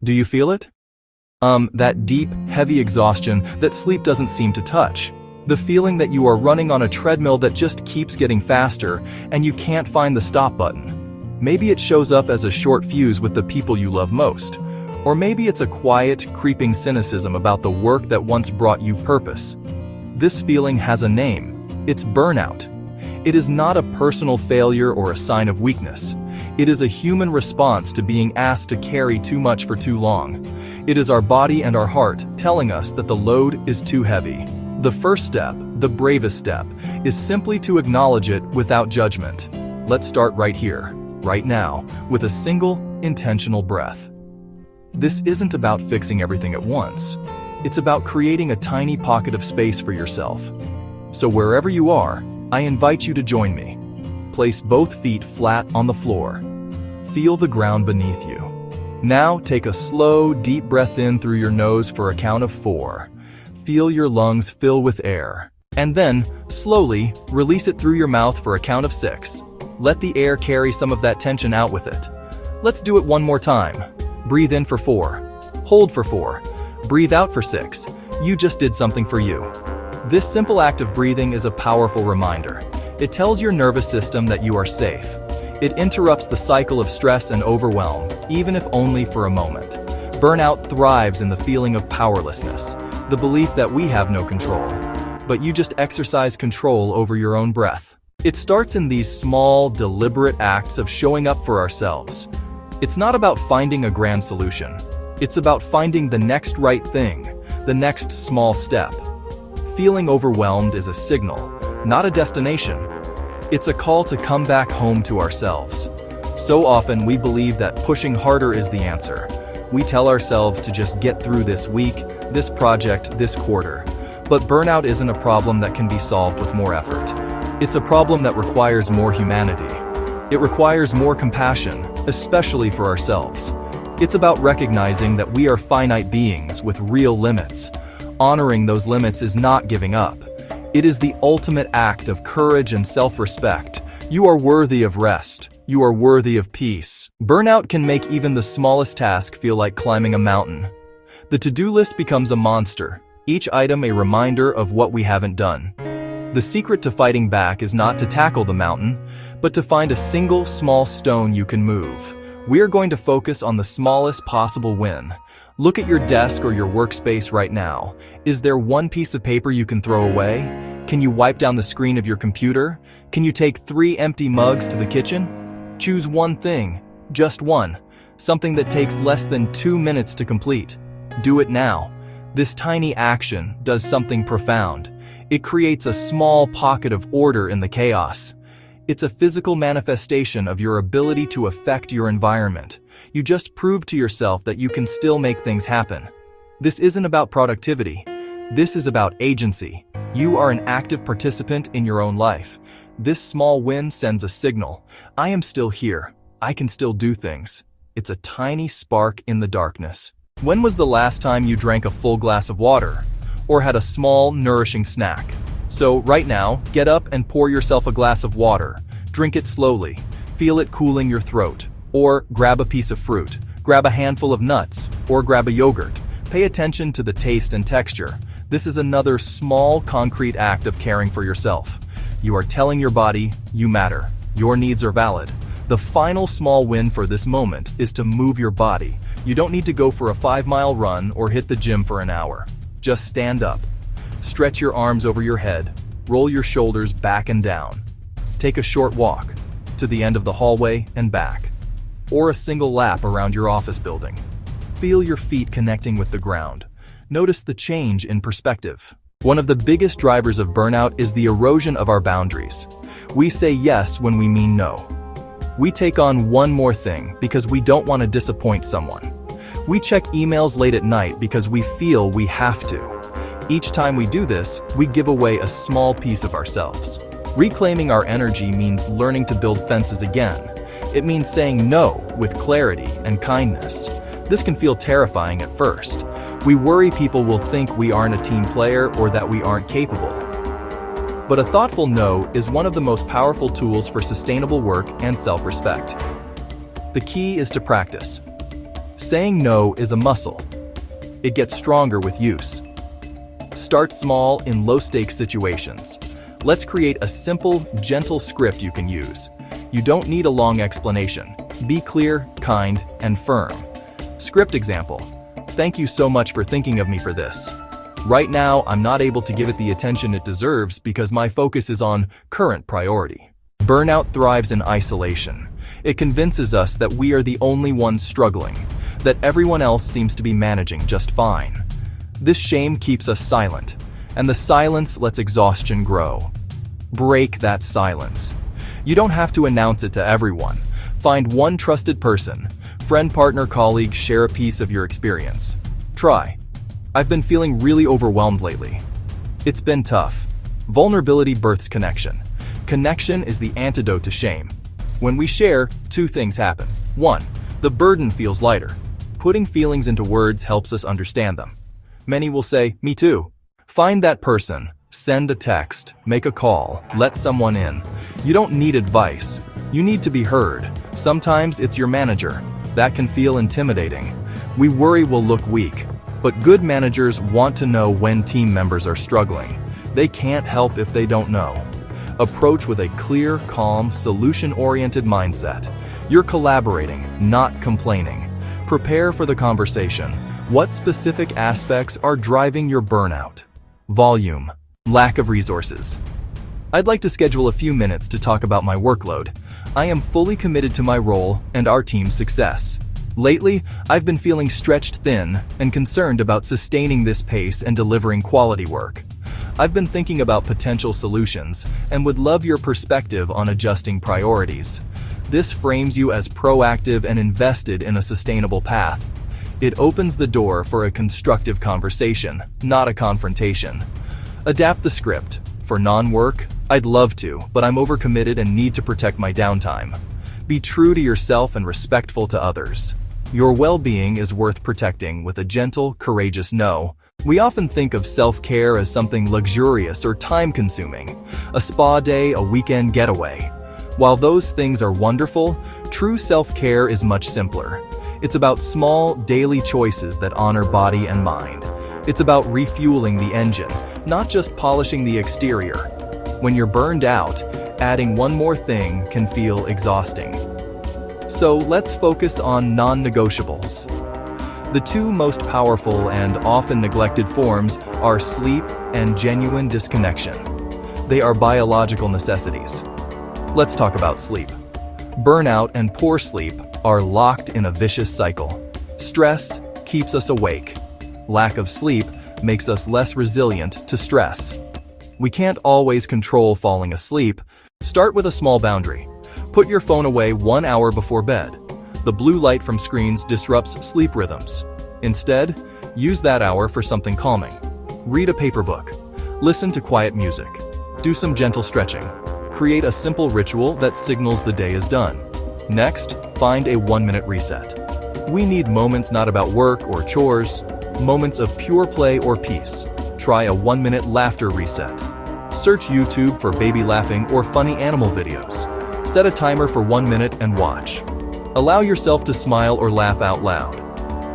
Do you feel it? That deep, heavy exhaustion that sleep doesn't seem to touch. The feeling that you are running on a treadmill that just keeps getting faster and you can't find the stop button. Maybe it shows up as a short fuse with the people you love most. Or maybe it's a quiet, creeping cynicism about the work that once brought you purpose. This feeling has a name. It's burnout. It is not a personal failure or a sign of weakness. It is a human response to being asked to carry too much for too long. It is our body and our heart telling us that the load is too heavy. The first step, the bravest step, is simply to acknowledge it without judgment. Let's start right here, right now, with a single, intentional breath. This isn't about fixing everything at once. It's about creating a tiny pocket of space for yourself. So wherever you are, I invite you to join me. Place both feet flat on the floor. Feel the ground beneath you. Now take a slow, deep breath in through your nose for a count of 4. Feel your lungs fill with air. And then, slowly, release it through your mouth for a count of 6. Let the air carry some of that tension out with it. Let's do it one more time. Breathe in for 4. Hold for 4. Breathe out for 6. You just did something for you. This simple act of breathing is a powerful reminder. It tells your nervous system that you are safe. It interrupts the cycle of stress and overwhelm, even if only for a moment. Burnout thrives in the feeling of powerlessness, the belief that we have no control. But you just exercise control over your own breath. It starts in these small, deliberate acts of showing up for ourselves. It's not about finding a grand solution. It's about finding the next right thing, the next small step. Feeling overwhelmed is a signal, not a destination. It's a call to come back home to ourselves. So often we believe that pushing harder is the answer. We tell ourselves to just get through this week, this project, this quarter. But burnout isn't a problem that can be solved with more effort. It's a problem that requires more humanity. It requires more compassion, especially for ourselves. It's about recognizing that we are finite beings with real limits. Honoring those limits is not giving up. It is the ultimate act of courage and self-respect. You are worthy of rest. You are worthy of peace. Burnout can make even the smallest task feel like climbing a mountain. The to-do list becomes a monster, each item a reminder of what we haven't done. The secret to fighting back is not to tackle the mountain, but to find a single small stone you can move. We are going to focus on the smallest possible win. Look at your desk or your workspace right now. Is there one piece of paper you can throw away? Can you wipe down the screen of your computer? Can you take 3 empty mugs to the kitchen? Choose one thing, just one, something that takes less than 2 minutes to complete. Do it now. This tiny action does something profound. It creates a small pocket of order in the chaos. It's a physical manifestation of your ability to affect your environment. You just proved to yourself that you can still make things happen. This isn't about productivity. This is about agency. You are an active participant in your own life. This small win sends a signal. I am still here. I can still do things. It's a tiny spark in the darkness. When was the last time you drank a full glass of water? Or had a small, nourishing snack? So right now, get up and pour yourself a glass of water. Drink it slowly. Feel it cooling your throat. Or grab a piece of fruit. Grab a handful of nuts. Or grab a yogurt. Pay attention to the taste and texture. This is another small, concrete act of caring for yourself. You are telling your body, you matter. Your needs are valid. The final small win for this moment is to move your body. You don't need to go for a 5-mile run or hit the gym for an hour. Just stand up. Stretch your arms over your head. Roll your shoulders back and down. Take a short walk to the end of the hallway and back. Or a single lap around your office building. Feel your feet connecting with the ground. Notice the change in perspective. One of the biggest drivers of burnout is the erosion of our boundaries. We say yes when we mean no. We take on one more thing because we don't want to disappoint someone. We check emails late at night because we feel we have to. Each time we do this, we give away a small piece of ourselves. Reclaiming our energy means learning to build fences again. It means saying no with clarity and kindness. This can feel terrifying at first. We worry people will think we aren't a team player or that we aren't capable. But a thoughtful no is one of the most powerful tools for sustainable work and self-respect. The key is to practice. Saying no is a muscle. It gets stronger with use. Start small in low-stakes situations. Let's create a simple, gentle script you can use. You don't need a long explanation. Be clear, kind, and firm. Script example. Thank you so much for thinking of me for this. Right now, I'm not able to give it the attention it deserves because my focus is on current priority. Burnout thrives in isolation. It convinces us that we are the only ones struggling, that everyone else seems to be managing just fine. This shame keeps us silent, and the silence lets exhaustion grow. Break that silence. You don't have to announce it to everyone. Find one trusted person, friend, partner, colleague, share a piece of your experience. Try. I've been feeling really overwhelmed lately. It's been tough. Vulnerability births connection. Connection is the antidote to shame. When we share, two things happen. 1. The burden feels lighter. Putting feelings into words helps us understand them. Many will say, "Me too." Find that person. Send a text, make a call, let someone in. You don't need advice. You need to be heard. Sometimes it's your manager. That can feel intimidating. We worry we'll look weak. But good managers want to know when team members are struggling. They can't help if they don't know. Approach with a clear, calm, solution-oriented mindset. You're collaborating, not complaining. Prepare for the conversation. What specific aspects are driving your burnout? Volume. Lack of resources. I'd like to schedule a few minutes to talk about my workload. I am fully committed to my role and our team's success. Lately, I've been feeling stretched thin and concerned about sustaining this pace and delivering quality work. I've been thinking about potential solutions and would love your perspective on adjusting priorities. This frames you as proactive and invested in a sustainable path. It opens the door for a constructive conversation, not a confrontation. Adapt the script. For non-work, I'd love to, but I'm overcommitted and need to protect my downtime. Be true to yourself and respectful to others. Your well-being is worth protecting with a gentle, courageous no. We often think of self-care as something luxurious or time-consuming, a spa day, a weekend getaway. While those things are wonderful, true self-care is much simpler. It's about small, daily choices that honor body and mind. It's about refueling the engine, not just polishing the exterior. When you're burned out, adding one more thing can feel exhausting. So let's focus on non-negotiables. The two most powerful and often neglected forms are sleep and genuine disconnection. They are biological necessities. Let's talk about sleep. Burnout and poor sleep are locked in a vicious cycle. Stress keeps us awake. Lack of sleep makes us less resilient to stress. We can't always control falling asleep. Start with a small boundary. Put your phone away 1 hour before bed. The blue light from screens disrupts sleep rhythms. Instead, use that hour for something calming. Read a paper book. Listen to quiet music. Do some gentle stretching. Create a simple ritual that signals the day is done. Next, find a 1-minute reset. We need moments not about work or chores, moments of pure play or peace. Try a 1-minute laughter reset. Search YouTube for baby laughing or funny animal videos. Set a timer for 1 minute and watch. Allow yourself to smile or laugh out loud.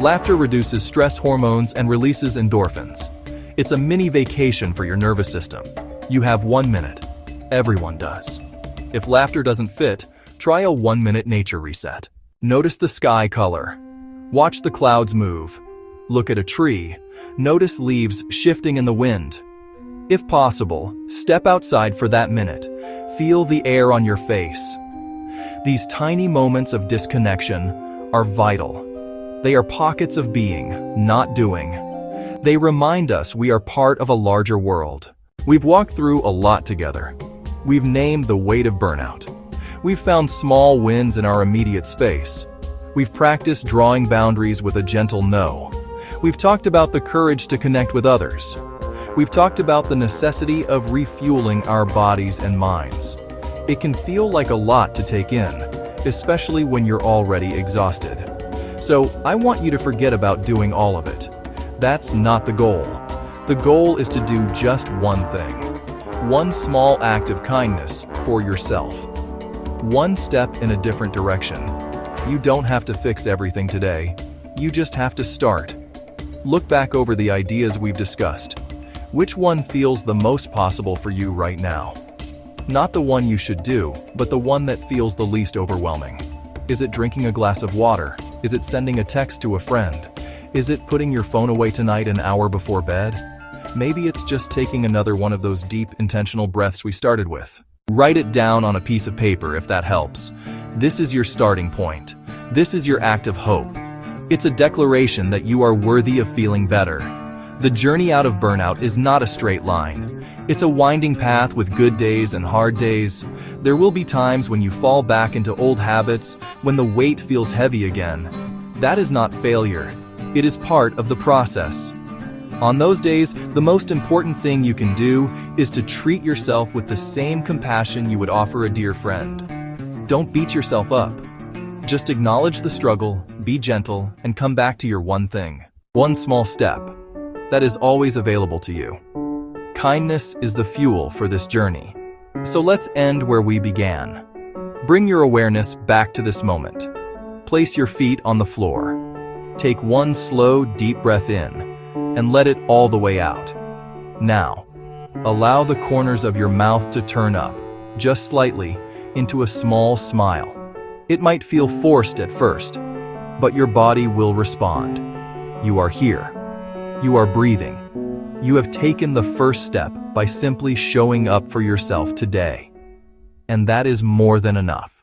Laughter reduces stress hormones and releases endorphins. It's a mini vacation for your nervous system. You have 1 minute. Everyone does. If laughter doesn't fit, try a 1-minute nature reset. Notice the sky color. Watch the clouds move. Look at a tree. Notice leaves shifting in the wind. If possible, step outside for that minute. Feel the air on your face. These tiny moments of disconnection are vital. They are pockets of being, not doing. They remind us we are part of a larger world. We've walked through a lot together. We've named the weight of burnout. We've found small wins in our immediate space. We've practiced drawing boundaries with a gentle no. We've talked about the courage to connect with others. We've talked about the necessity of refueling our bodies and minds. It can feel like a lot to take in, especially when you're already exhausted. So I want you to forget about doing all of it. That's not the goal. The goal is to do just one thing. One small act of kindness for yourself. One step in a different direction. You don't have to fix everything today. You just have to start. Look back over the ideas we've discussed. Which one feels the most possible for you right now? Not the one you should do, but the one that feels the least overwhelming. Is it drinking a glass of water? Is it sending a text to a friend? Is it putting your phone away tonight an hour before bed? Maybe it's just taking another one of those deep, intentional breaths we started with. Write it down on a piece of paper if that helps. This is your starting point. This is your act of hope. It's a declaration that you are worthy of feeling better. The journey out of burnout is not a straight line. It's a winding path with good days and hard days. There will be times when you fall back into old habits, when the weight feels heavy again. That is not failure. It is part of the process. On those days, the most important thing you can do is to treat yourself with the same compassion you would offer a dear friend. Don't beat yourself up. Just acknowledge the struggle, be gentle, and come back to your one thing. One small step that is always available to you. Kindness is the fuel for this journey. So let's end where we began. Bring your awareness back to this moment. Place your feet on the floor. Take one slow, deep breath in, and let it all the way out. Now, allow the corners of your mouth to turn up, just slightly, into a small smile. It might feel forced at first, but your body will respond. You are here. You are breathing. You have taken the first step by simply showing up for yourself today. And that is more than enough.